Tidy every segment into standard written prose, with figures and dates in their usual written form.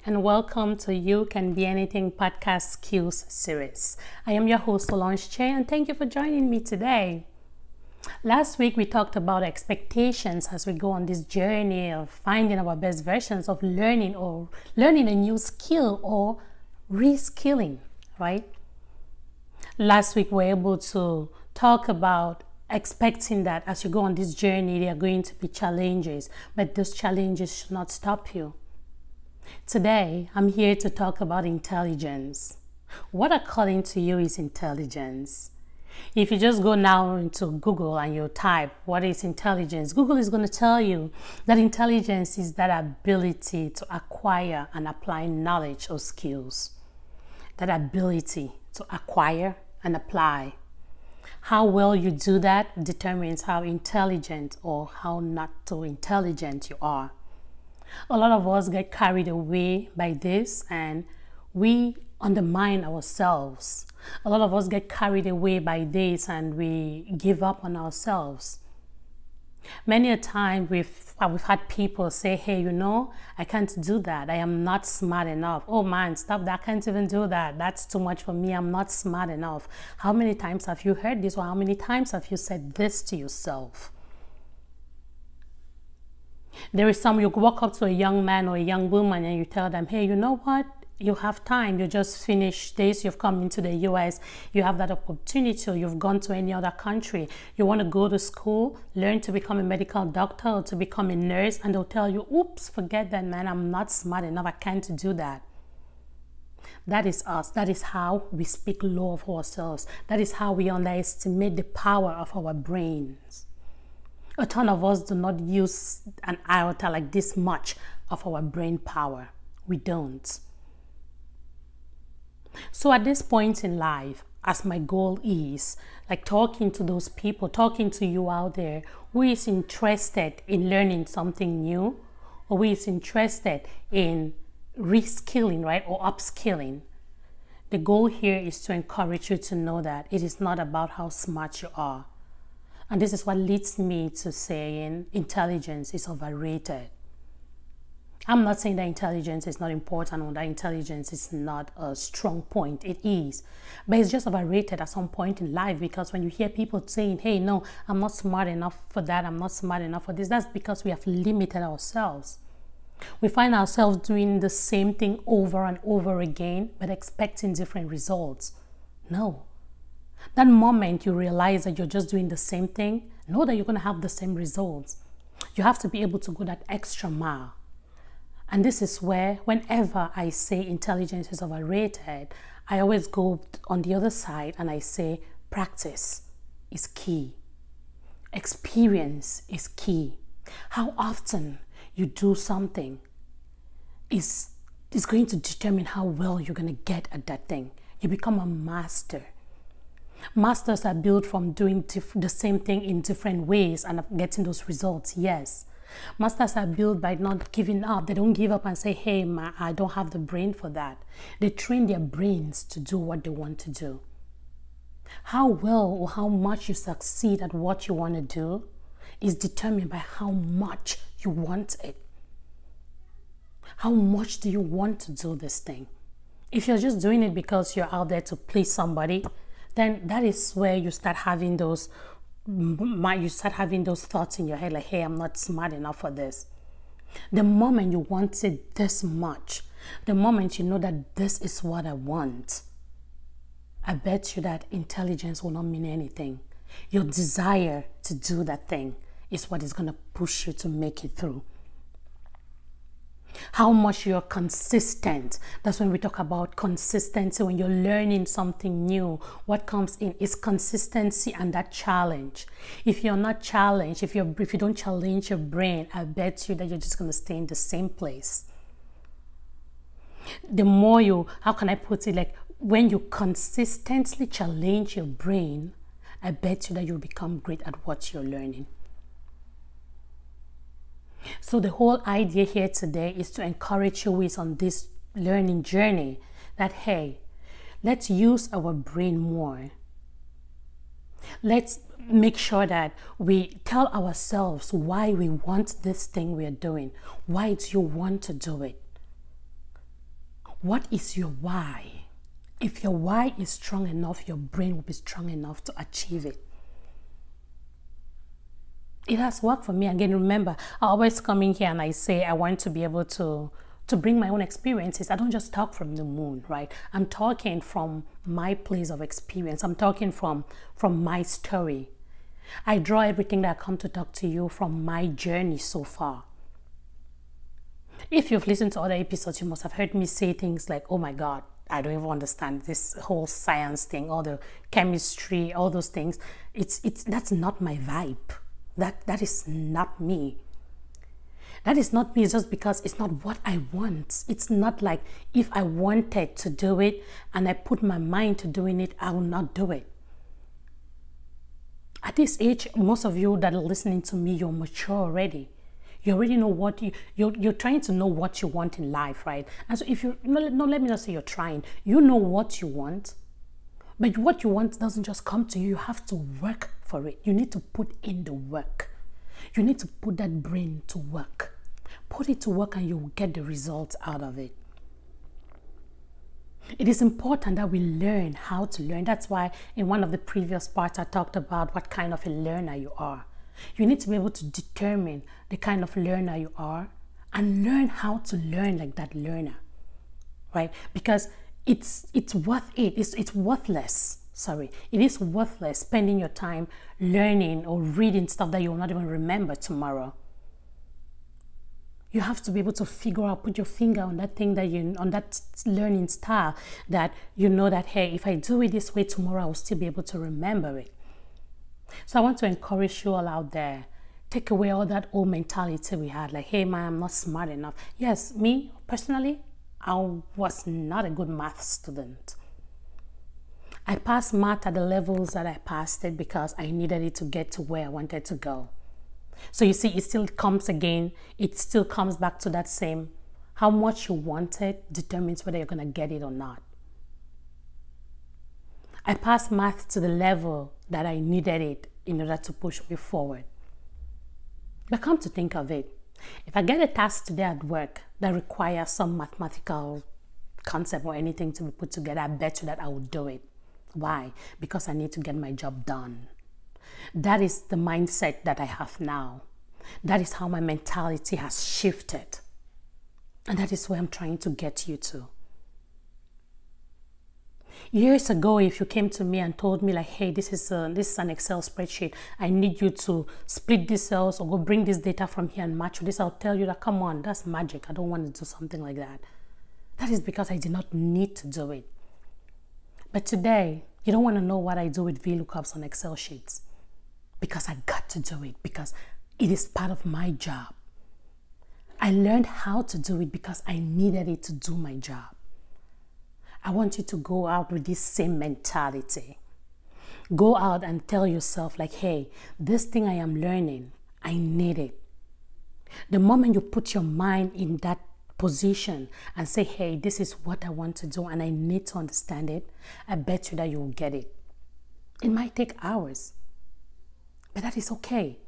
and welcome to You Can Be Anything podcast skills series. I am your host Solange Che, and thank you for joining me today. Last week we talked about expectations as we go on this journey of finding our best versions of learning a new skill or reskilling, right? Last week we were able to talk about expecting that as you go on this journey there are going to be challenges, but those challenges should not stop you. Today I'm here to talk about intelligence. What according to you is intelligence? If you just go now into Google and you type what is intelligence, Google is going to tell you that intelligence is that ability to acquire and apply knowledge or skills. That ability to acquire and apply. How well you do that determines how intelligent or how not so intelligent you are. A lot of us get carried away by this and we undermine ourselves. A lot of us get carried away by this and we give up on ourselves. Many a time we've had people say, hey, I can't do that. I am not smart enough. Oh man, stop that. I can't even do that. That's too much for me. I'm not smart enough. How many times have you heard this, or how many times have you said this to yourself? There is some, you walk up to a young man or a young woman and you tell them, hey, you know what? You have time. You just finished this. You've come into the US. You have that opportunity. Or you've gone to any other country. You want to go to school, learn to become a medical doctor or to become a nurse. And they'll tell you, oops, forget that, man. I'm not smart enough. I can't do that. That is us. That is how we speak low of ourselves. That is how we underestimate the power of our brains. A ton of us do not use an iota like this much of our brain power. We don't. So at this point in life, as my goal is, like talking to those people, talking to you out there who is interested in learning something new, or who is interested in reskilling, right, or upskilling. The goal here is to encourage you to know that it is not about how smart you are. And this is what leads me to saying intelligence is overrated. I'm not saying that intelligence is not important or that intelligence is not a strong point. It is. But it's just overrated at some point in life, because when you hear people saying, hey, no, I'm not smart enough for that, I'm not smart enough for this, that's because we have limited ourselves. We find ourselves doing the same thing over and over again, but expecting different results. No. That moment you realize that you're just doing the same thing, know that you're going to have the same results. You have to be able to go that extra mile. And this is where, whenever I say intelligence is overrated, I always go on the other side and I say practice is key. Experience is key. How often you do something is going to determine how well you're going to get at that thing. You become a master. Masters are built from doing the same thing in different ways and getting those results, yes. Masters are built by not giving up. They don't give up and say, hey, I don't have the brain for that. They train their brains to do what they want to do. How well or how much you succeed at what you want to do is determined by how much you want it. How much do you want to do this thing? If you're just doing it because you're out there to please somebody, then that is where you start having those thoughts in your head like, hey, I'm not smart enough for this. The moment you want it this much, the moment you know that this is what I want, I bet you that intelligence will not mean anything. Your desire to do that thing is what is going to push you to make it through. How much you're consistent. That's when we talk about consistency. When you're learning something new, what comes in is consistency and that challenge. If you're not challenged, if you don't challenge your brain, I bet you that you're just going to stay in the same place. The more how can I put it, like when you consistently challenge your brain, I bet you that you'll become great at what you're learning. So the whole idea here today is to encourage you with on this learning journey that, hey, let's use our brain more. Let's make sure that we tell ourselves why we want this thing we are doing. Why do you want to do it? What is your why? If your why is strong enough, your brain will be strong enough to achieve it. It has worked for me. Again, remember, I always come in here and I say I want to be able to bring my own experiences. I don't just talk from the moon, right? I'm talking from my place of experience. I'm talking from my story. I draw everything that I come to talk to you from my journey so far. If you've listened to other episodes, you must have heard me say things like, oh my God, I don't even understand this whole science thing, all the chemistry, all those things. That's not my vibe. That is not me. That is not me just because it's not what I want. It's not like if I wanted to do it and I put my mind to doing it, I will not do it. At this age, most of you that are listening to me, you're mature already. You already know what you're trying to know what you want in life, right? And so if you, no, let me not say you're trying. You know what you want. But what you want doesn't just come to you. You have to work for it. You need to put in the work. You need to put that brain to work. Put it to work and you will get the results out of it. It is important that we learn how to learn. That's why in one of the previous parts I talked about what kind of a learner you are. You need to be able to determine the kind of learner you are and learn how to learn like that learner, right? Because it's worth it. It's worthless. Sorry, it is worthless spending your time learning or reading stuff that you will not even remember tomorrow. You have to be able to figure out, put your finger on that thing that on that learning style that you know that, hey, if I do it this way tomorrow, I will still be able to remember it. So I want to encourage you all out there. Take away all that old mentality we had, like, hey man, I'm not smart enough. Yes, me personally, I was not a good math student. I passed math at the levels that I passed it because I needed it to get to where I wanted to go. So you see, it still comes again. It still comes back to that same, how much you want it determines whether you're going to get it or not. I passed math to the level that I needed it in order to push me forward. But come to think of it, if I get a task today at work that requires some mathematical concept or anything to be put together, I bet you that I will do it. Why? Because I need to get my job done. That is the mindset that I have now. That is how my mentality has shifted. And that is where I'm trying to get you to. Years ago, if you came to me and told me like, hey, this is an Excel spreadsheet, I need you to split these cells or go bring this data from here and match this, I'll tell you that, come on, that's magic. I don't want to do something like that. That is because I did not need to do it. But today, you don't want to know what I do with VLOOKUPs on Excel sheets. Because I got to do it, because it is part of my job. I learned how to do it because I needed it to do my job. I want you to go out with this same mentality. Go out and tell yourself like, hey, this thing I am learning, I need it. The moment you put your mind in that position and say, hey, this is what I want to do and I need to understand it, I bet you that you will get it. It might take hours, but that is okay.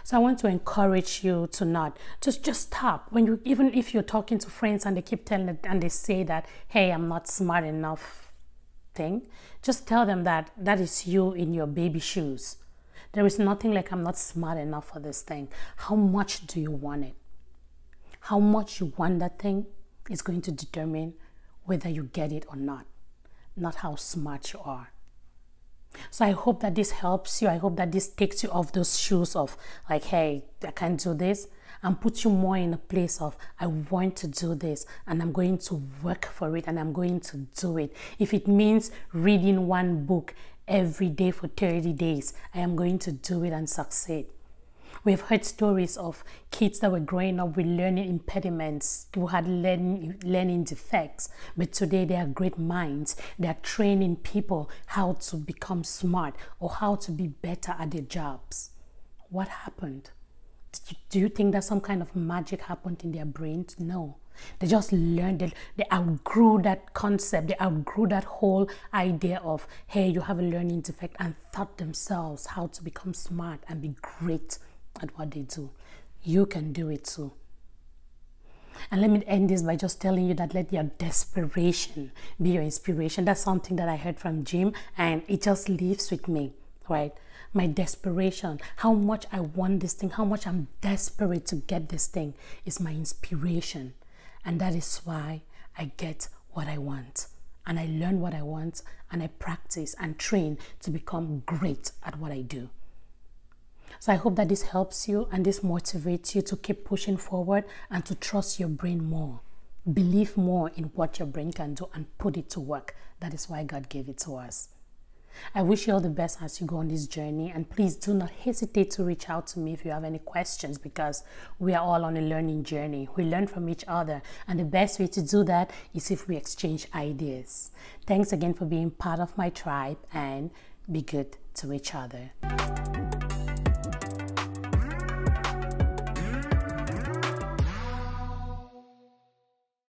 So I want to encourage you to not just stop when you, even if you're talking to friends and they keep telling it and they say that, hey, I'm not smart enough thing, just tell them that that is you in your baby shoes. There is nothing like I'm not smart enough for this thing. How much do you want it? How much you want that thing is going to determine whether you get it or not how smart you are. So I hope that this helps you. I hope that this takes you off those shoes of like, hey, I can't do this, and puts you more in a place of, I want to do this and I'm going to work for it and I'm going to do it. If it means reading one book every day for 30 days, I am going to do it and succeed. We've heard stories of kids that were growing up with learning impediments, who had learning defects, but today they are great minds. They are training people how to become smart or how to be better at their jobs. What happened? Do you think that some kind of magic happened in their brains? No. They just learned, they outgrew that concept, they outgrew that whole idea of, hey, you have a learning defect, and taught themselves how to become smart and be great at what they do. You can do it too. And let me end this by just telling you that let your desperation be your inspiration. That's something that I heard from Jim, and it just lives with me, right? My desperation, how much I want this thing, how much I'm desperate to get this thing is my inspiration. And that is why I get what I want. And I learn what I want, and I practice and train to become great at what I do. So I hope that this helps you and this motivates you to keep pushing forward and to trust your brain more. Believe more in what your brain can do and put it to work. That is why God gave it to us. I wish you all the best as you go on this journey, and please do not hesitate to reach out to me if you have any questions, because we are all on a learning journey. We learn from each other, and the best way to do that is if we exchange ideas. Thanks again for being part of my tribe, and be good to each other.